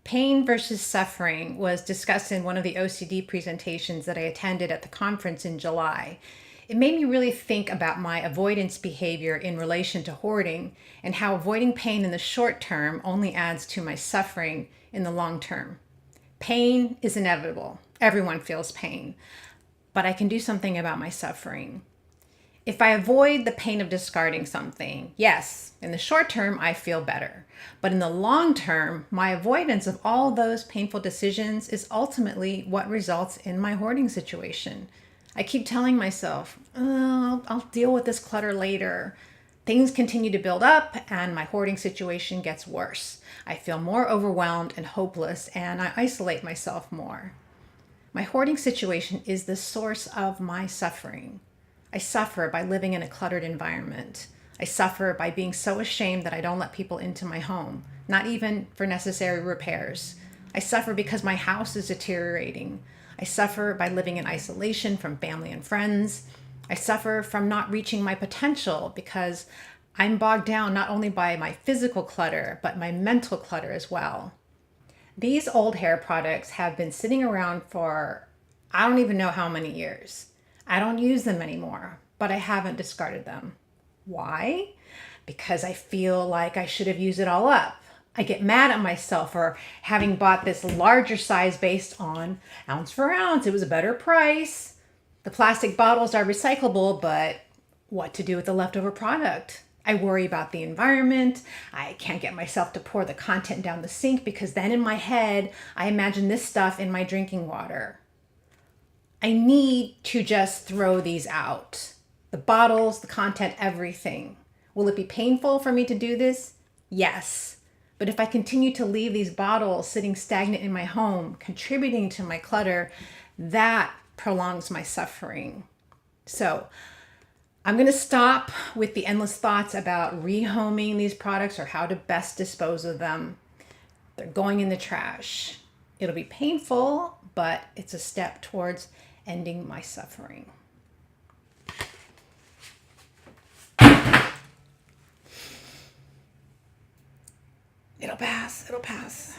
Pain versus suffering was discussed in one of the OCD presentations that I attended at the conference in July. It made me really think about my avoidance behavior in relation to hoarding and how avoiding pain in the short term only adds to my suffering in the long term. Pain is inevitable. Everyone feels pain, but I can do something about my suffering. If I avoid the pain of discarding something, yes, in the short term, I feel better. But in the long term, my avoidance of all those painful decisions is ultimately what results in my hoarding situation. I keep telling myself, oh, I'll deal with this clutter later. Things continue to build up and my hoarding situation gets worse. I feel more overwhelmed and hopeless and I isolate myself more. My hoarding situation is the source of my suffering. I suffer by living in a cluttered environment. I suffer by being so ashamed that I don't let people into my home, not even for necessary repairs. I suffer because my house is deteriorating. I suffer by living in isolation from family and friends. I suffer from not reaching my potential because I'm bogged down not only by my physical clutter, but my mental clutter as well. These old hair products have been sitting around for I don't even know how many years. I don't use them anymore, but I haven't discarded them. Why? Because I feel like I should have used it all up. I get mad at myself for having bought this larger size based on ounce for ounce. It was a better price. The plastic bottles are recyclable, but what to do with the leftover product? I worry about the environment. I can't get myself to pour the content down the sink because then in my head, I imagine this stuff in my drinking water. I need to just throw these out. The bottles, the content, everything. Will it be painful for me to do this? Yes. But if I continue to leave these bottles sitting stagnant in my home, contributing to my clutter, that prolongs my suffering. So I'm going to stop with the endless thoughts about rehoming these products or how to best dispose of them. They're going in the trash. It'll be painful, but it's a step towards ending my suffering. It'll pass.